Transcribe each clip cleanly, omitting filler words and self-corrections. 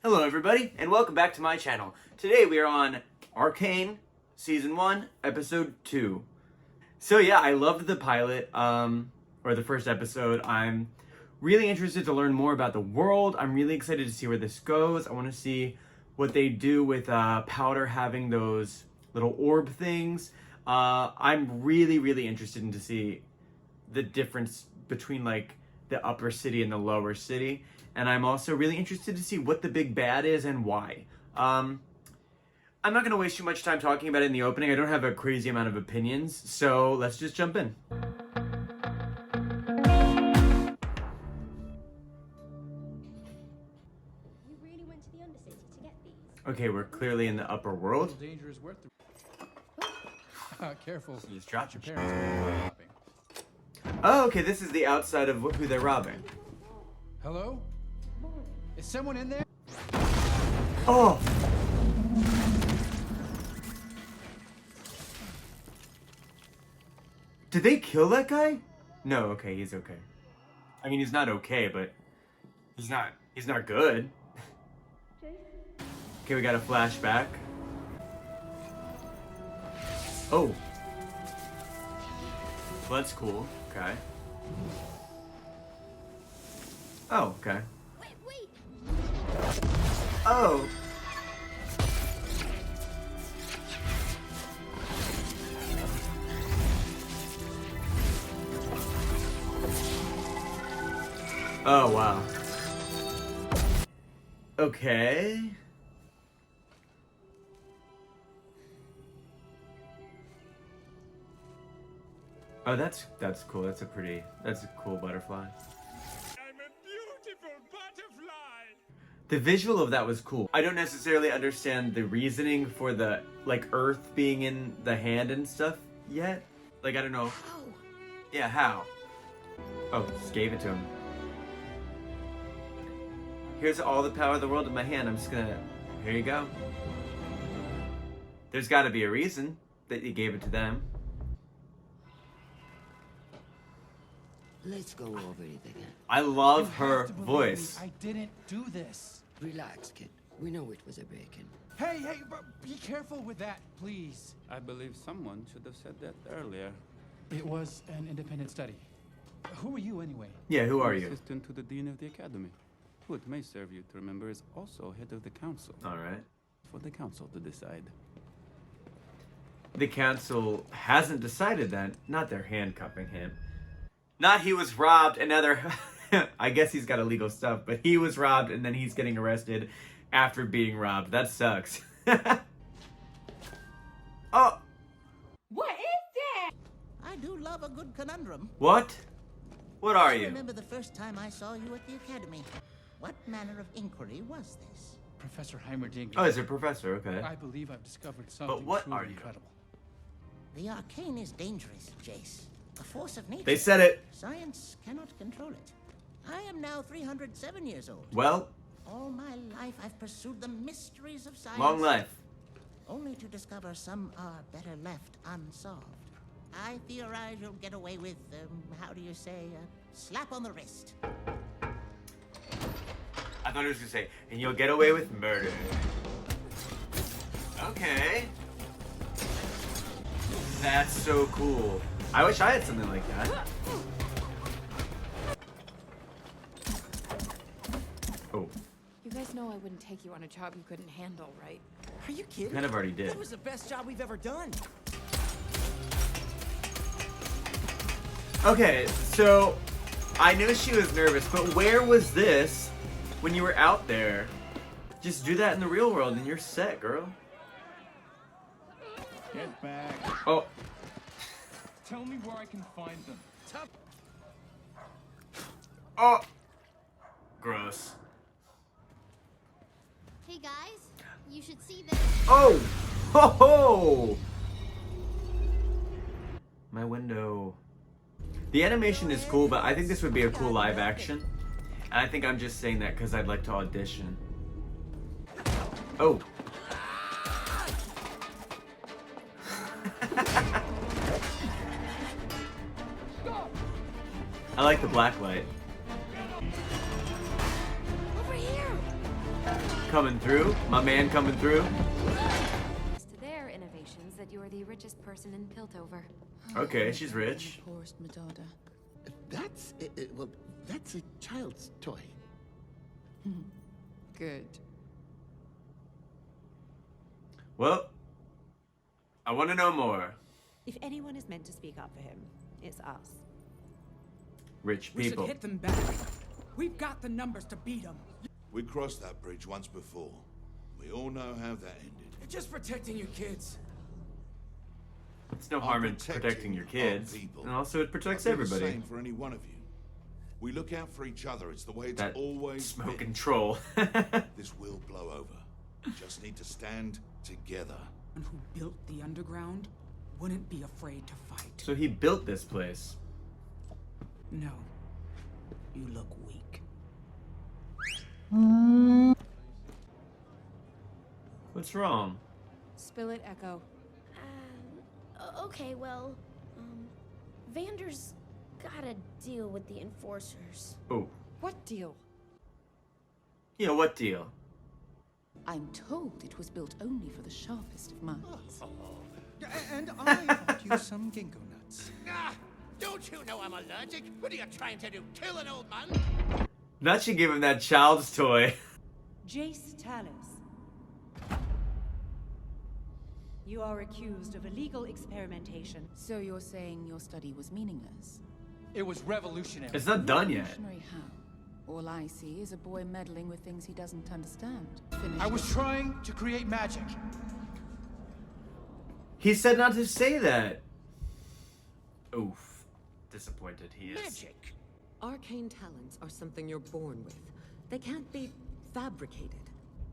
Hello everybody, and welcome back to my channel. Today we are on Arcane, Season 1, Episode 2. So yeah, I loved the pilot, or the first episode. I'm really interested to learn more about the world. I'm really excited to see where this goes. I want to see what they do with Powder having those little orb things. I'm really interested in to see the difference between like the upper city and the lower city. And I'm also really interested to see what the big bad is and why. I'm not going to waste too much time talking about it in the opening. I don't have a crazy amount of opinions, so let's just jump in. You really went to the undercity to get these? Okay, we're clearly in the upper world. Danger is worth the... Careful. He's dropping. Your parents robbing. Oh, okay, this is the outside of who they're robbing. Hello? Is someone in there? Oh! Did they kill that guy? No, okay, he's okay. I mean, he's not okay, but he's not good. Okay, we got a flashback. Oh. Well, that's cool. Okay. Oh, okay. Wait! Oh. Oh, wow. Okay. Oh, that's cool. That's a cool butterfly. The visual of that was cool. I don't necessarily understand the reasoning for the, like, earth being in the hand and stuff yet. Like, I don't know. Oh, Yeah, how? Oh, just gave it to him. Here's all the power of the world in my hand. I'm just gonna... Here you go. There's gotta be a reason that you gave it to them. Let's go over it again. I love You her have to believe voice. me. I didn't do this. Relax, kid. We know it was a break-in. Hey, but be careful with that, please. I believe someone should have said that earlier. It was an independent study. Who are you anyway? Yeah, who are you? Assistant to the Dean of the Academy, who it may serve you to remember is also head of the council. Alright. For the council to decide. The council hasn't decided that. Not they're handcuffing him. Not he was robbed and now they're... I guess he's got illegal stuff, but he was robbed and then he's getting arrested after being robbed. That sucks. Oh! What is that? I do love a good conundrum. What? What are I you? remember the first time I saw you at the academy. What manner of inquiry was this? Professor Heimerdink. Oh, he's a professor, okay. I believe I've discovered something what truly are you? incredible. The arcane is dangerous, Jace. A force of nature. They said it. Science cannot control it. I am now 307 years old. Well, All my life I've pursued the mysteries of science. long life. Only to discover some are better left unsolved. I theorize you'll get away with, how do you say, a slap on the wrist. I thought he was gonna say, and you'll get away with murder. Okay. That's so cool. I wish I had something like that. Oh, You guys know I wouldn't take you on a job you couldn't handle, right? Are you kidding? kind of already did. That was the best job we've ever done. Okay, so I knew she was nervous, but where was this when you were out there? Just do that in the real world and you're set, girl. Get back. Oh, Tell me where I can find them. oh. Gross. hey guys, you should see this. Oh! Ho ho! My window. The animation is cool, but I think this would be a cool live action. And I think I'm just saying that because I'd like to audition. Oh. I like the black light. Over here! Coming through. My man coming through. To their innovations that you're the richest person in Piltover. Okay, she's rich. Poorest Madonna. That's well, that's a child's toy. Good. Well, I want to know more. If anyone is meant to speak up for him, it's us. Rich We should people. hit them back. We've got the numbers to beat them. We crossed that bridge once before. We all know how that ended. You're just protecting your kids. It's no harm in protecting your kids. And also it protects everybody. Same for any one of you. We look out for each other. It's the way it's That always smoke been. and troll. This will blow over. We just need to stand together. And who built the underground wouldn't be afraid to fight. So he built this place. No. You look weak. What's wrong? Spill it, Echo. Okay, well, Vander's gotta deal with the enforcers. Oh. What deal? Yeah, what deal? I'm told it was built only for the sharpest of minds. And I bought you some ginkgo nuts. Ah, don't you know I'm allergic? What are you trying to do? Kill an old man? Now she gave him that child's toy. Jace Tallis. You are accused of illegal experimentation. So you're saying your study was meaningless? It was revolutionary. It's not done yet. Revolutionary how? All I see is a boy meddling with things he doesn't understand. Finish I was it. trying to create magic. He said not to say that. Oof. Disappointed he is. Magic. Arcane talents are something you're born with. They can't be fabricated.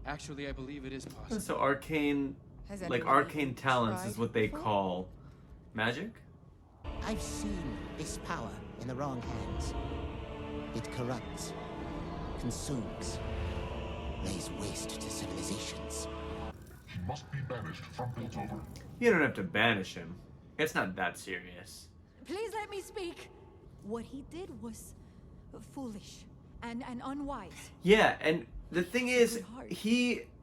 Actually, I believe it is possible. So arcane, Has like anybody arcane talents tried is what they before? call magic? I've seen this power in the wrong hands. It corrupts, consumes, lays waste to civilizations. He must be banished from Piltover. You don't have to banish him. It's not that serious. Please let me speak. What he did was foolish and unwise. Yeah, and the thing is,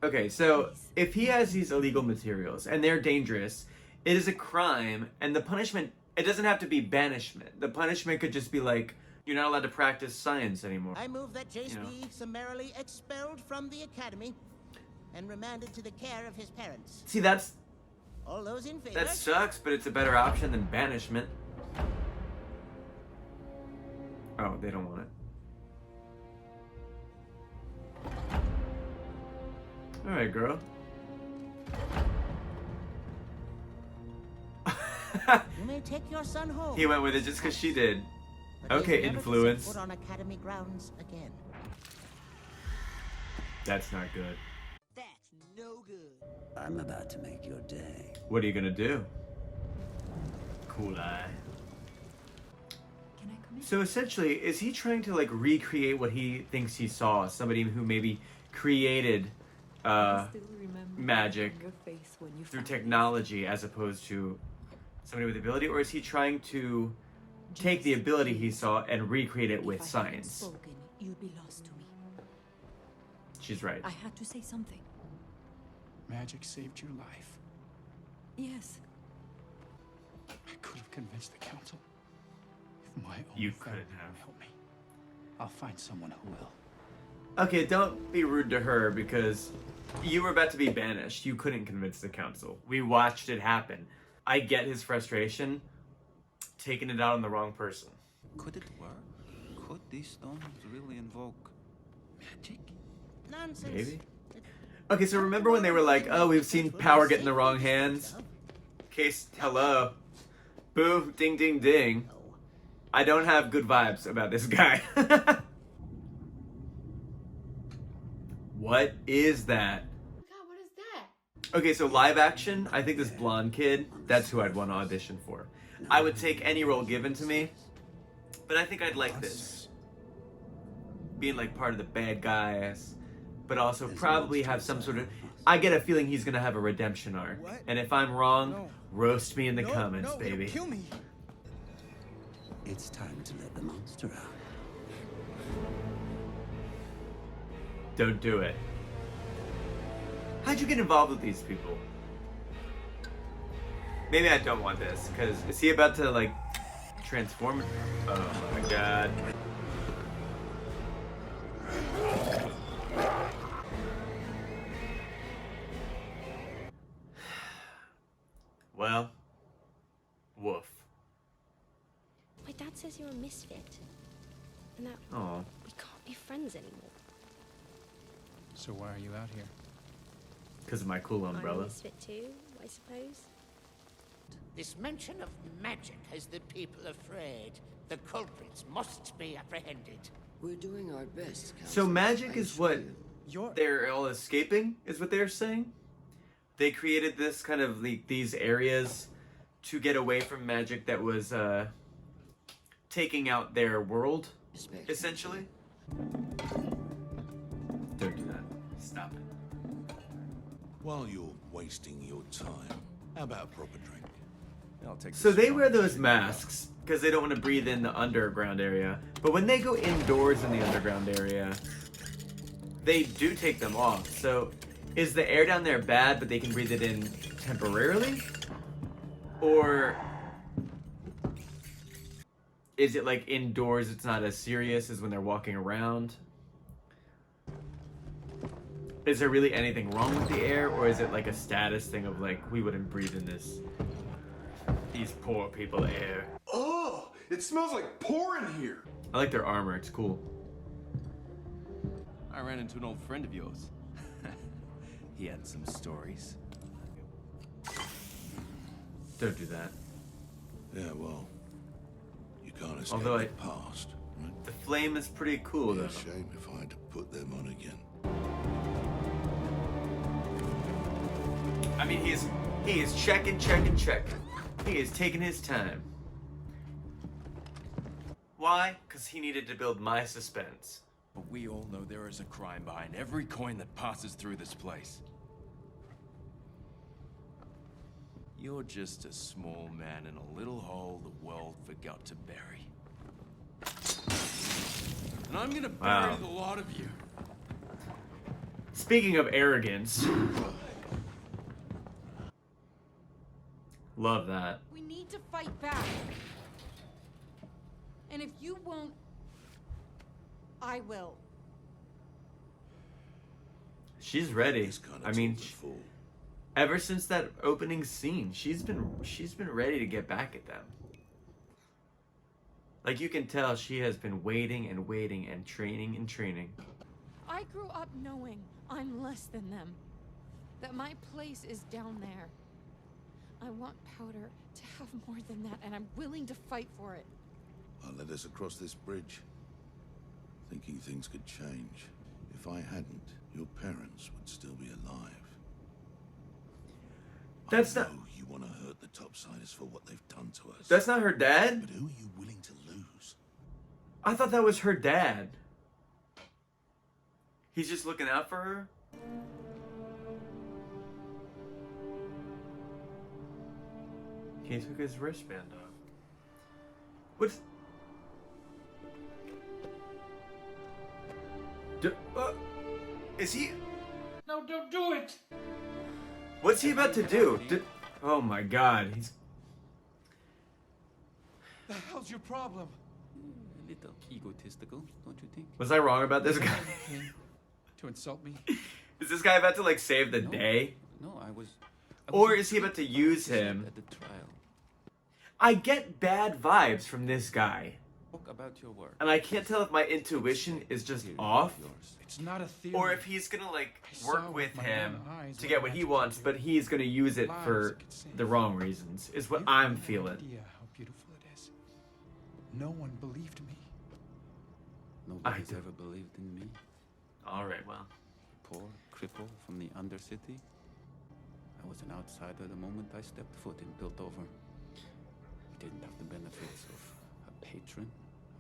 okay, so if he has these illegal materials and they're dangerous, it is a crime, and the punishment, it doesn't have to be banishment. The punishment could just be like, you're not allowed to practice science anymore. I move that Jace You know. be summarily expelled from the academy and remanded to the care of his parents. See, that's, All those in favor? that sucks, but it's a better option than banishment. Oh, they don't want it. Alright, girl. You may take your son home. He went with it just because she did. but he Okay, is never to set influence. foot on academy grounds again. That's not good. That's no good. I'm about to make your day. What are you gonna do? Cool eye. Can I come in? So essentially, is he trying to like recreate what he thinks he saw? Somebody who maybe created magic through technology as opposed to somebody with ability? Or is he trying to take the ability he saw and recreate it with science? Spoken, you'd be lost to me. She's right. I had to say something. Magic saved your life. Yes. I could have convinced the council. If my own You family couldn't have. won't help me, I'll find someone who will. Okay, don't be rude to her because you were about to be banished. You couldn't convince the council. We watched it happen. I get his frustration, taking it out on the wrong person. Could it work? Could these stones really invoke magic? Nonsense. Maybe. Okay, so remember when they were like, oh, we've seen power get in the wrong hands? Case, hello. Boom, ding, ding, ding. I don't have good vibes about this guy. What is that? God, what is that? Okay, so live action, I think this blonde kid, that's who I'd want to audition for. I would take any role given to me, but I think I'd like this. Being like part of the bad guys, but also probably have some sort of... I get a feeling he's gonna have a redemption arc. And if I'm wrong, roast me in the comments, baby. Kill me. It's time to let the monster out. Don't do it. How'd you get involved with these people? Maybe I don't want this, because is he about to, like, transform? Oh my god. Well, woof. My dad says you're a misfit. And that Oh. we can't be friends anymore. So why are you out here? Because of my cool I'm a umbrella. misfit too, I suppose. This mention of magic has the people afraid. The culprits must be apprehended. We're doing our best, Council. So magic is what they're all escaping, is what they're saying? They created this kind of, like, these areas to get away from magic that was taking out their world, essentially. Don't do that. Stop it. While you're wasting your time, how about a proper drink? I'll take So they wear those masks because they don't want to breathe in the underground area. But when they go indoors in the underground area, they do take them off. So is the air down there bad, but they can breathe it in temporarily? Or is it like indoors, it's not as serious as when they're walking around? Is there really anything wrong with the air, or is it like a status thing of like, we wouldn't breathe in these poor people air? Oh, it smells like pour in here. I like their armor, it's cool. I ran into an old friend of yours. He had some stories. Don't do that. Yeah, well, you can't escape Although the past, right? The flame is pretty cool, It'd though. be a shame if I had to put them on again. I mean, he is checking. He is taking his time. Why? Because he needed to build my suspense. But we all know there is a crime behind every coin that passes through this place. You're just a small man in a little hole the world forgot to bury. And I'm gonna bury the lot of you. Speaking of arrogance. Love that. We need to fight back. And if you won't, I will. She's ready. I mean, ever since that opening scene, she's been ready to get back at them. Like, you can tell she has been waiting and waiting and training. I grew up knowing I'm less than them. That my place is down there. I want Powder to have more than that, and I'm willing to fight for it. I led us across this bridge, thinking things could change. If I hadn't, your parents would still be alive. That's I not. know you want to hurt the Topsiders for what they've done to us. That's not her dad? But who are you willing to lose? I thought that was her dad. He's just looking out for her? He took his wristband off. What's... Is he... No, don't do it! What's he about to do? Oh my god, he's... The hell's your problem? A little egotistical, don't you think? Was I wrong about this guy? To insult me? Is this guy about to, like, save the day? No, I was Or is he about to use him? at the trial. I get bad vibes from this guy. Talk about your work. And I can't tell if my intuition is just off, It's not a theory. or if he's gonna, like, work saw with with my him own eyes to what get what he magic wants, could but he's gonna use it for Lives it could save. the wrong reasons, is what You I'm have no feeling. idea how beautiful it is. No one believed me. Nobody's do. ever believed in me. Alright, well. Poor cripple from the undercity. I was an outsider the moment I stepped foot in Piltover. I didn't have the benefits of a patron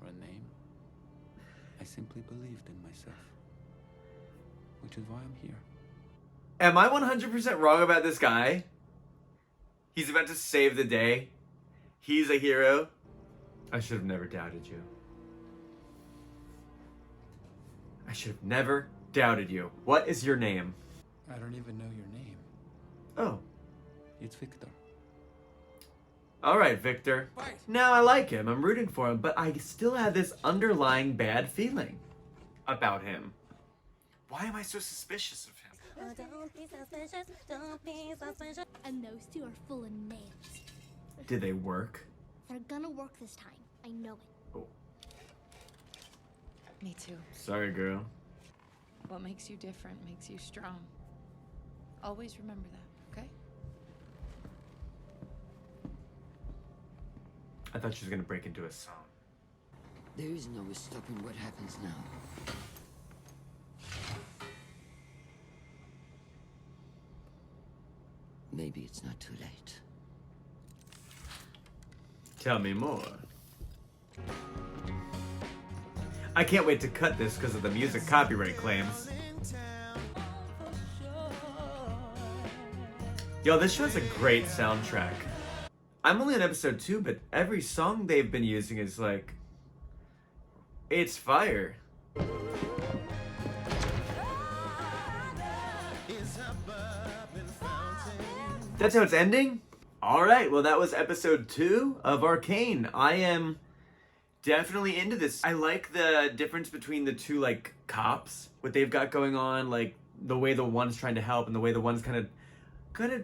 or a name. I simply believed in myself. Which is why I'm here. Am I 100% wrong about this guy? He's about to save the day. He's a hero. I should have never doubted you. I should have never doubted you. What is your name? I don't even know your name. Oh. It's Victor. All right, Victor. Now I like him. I'm rooting for him, but I still have this underlying bad feeling about him. Why am I so suspicious of him? Don't be suspicious, don't be suspicious. And those two are full of nails. Did they work? They're gonna work this time. I know it. Oh. Me too. Sorry, girl. What makes you different makes you strong. Always remember that, okay? I thought she was gonna break into a song. There is no stopping what happens now. Maybe it's not too late. Tell me more. I can't wait to cut this because of the music copyright claims. Yo, this show has a great soundtrack. I'm only on episode 2, but every song they've been using is like... it's fire. That's how it's ending? Alright, well that was episode 2 of Arcane. I am definitely into this. I like the difference between the two, like, cops. What they've got going on, like, the way the one's trying to help and the way the one's kind of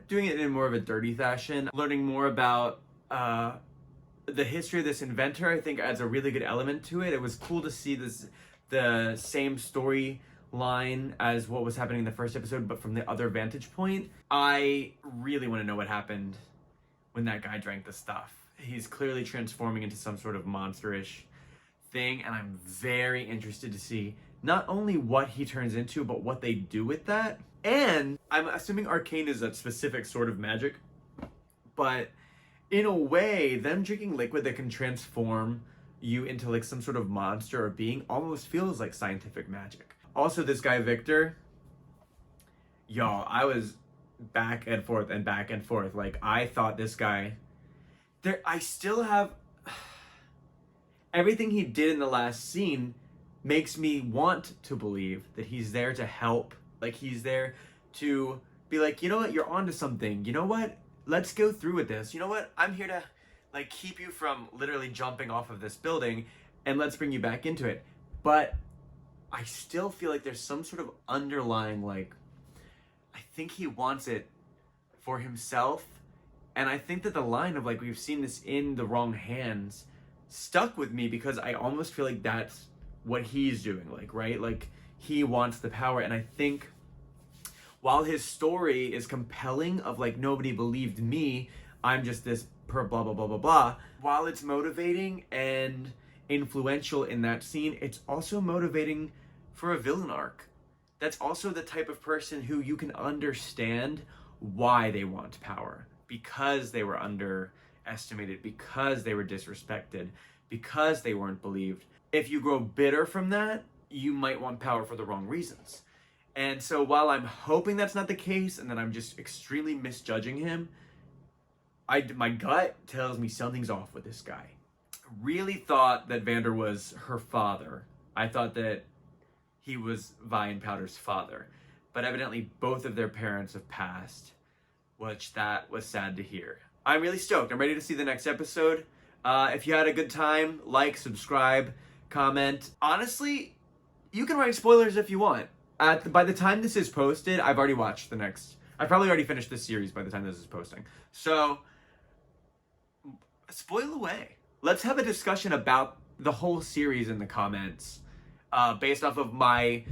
doing it in more of a dirty fashion. Learning more about the history of this inventor, I think, adds a really good element to it. It was cool to see the same storyline as what was happening in the first episode, but from the other vantage point. I really want to know what happened when that guy drank the stuff. He's clearly transforming into some sort of monsterish thing, and I'm very interested to see not only what he turns into, but what they do with that. And I'm assuming Arcane is a specific sort of magic, but in a way, them drinking liquid that can transform you into like some sort of monster or being almost feels like scientific magic. Also, this guy Victor, y'all, I was back and forth and back and forth. Like, I thought this guy, I still have, everything he did in the last scene makes me want to believe that he's there to help. Like, he's there to be like, you know what, you're onto something. You know what, let's go through with this. You know what, I'm here to, like, keep you from literally jumping off of this building, and let's bring you back into it. But I still feel like there's some sort of underlying, like, I think he wants it for himself. And I think that the line of, like, we've seen this in the wrong hands stuck with me, because I almost feel like that's what he's doing, like, right? Like, he wants the power. And I think while his story is compelling of, like, nobody believed me, I'm just this blah, blah, blah, blah, blah. While it's motivating and influential in that scene, it's also motivating for a villain arc. That's also the type of person who you can understand why they want power. Because they were underestimated, because they were disrespected, because they weren't believed. If you grow bitter from that, you might want power for the wrong reasons. And so while I'm hoping that's not the case, and that I'm just extremely misjudging him, my gut tells me something's off with this guy. I really thought that Vander was her father. I thought that he was Vi and Powder's father. But evidently both of their parents have passed, which that was sad to hear. I'm really stoked. I'm ready to see the next episode. If you had a good time, like, subscribe, comment. Honestly, you can write spoilers if you want. By the time this is posted, I've already watched the next. I've probably already finished this series by the time this is posting. So, spoil away. Let's have a discussion about the whole series in the comments, based off of my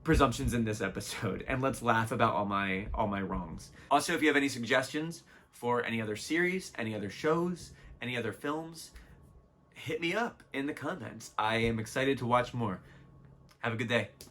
presumptions in this episode, and let's laugh about all my wrongs. Also, if you have any suggestions for any other series, any other shows, any other films, hit me up in the comments. I am excited to watch more. Have a good day.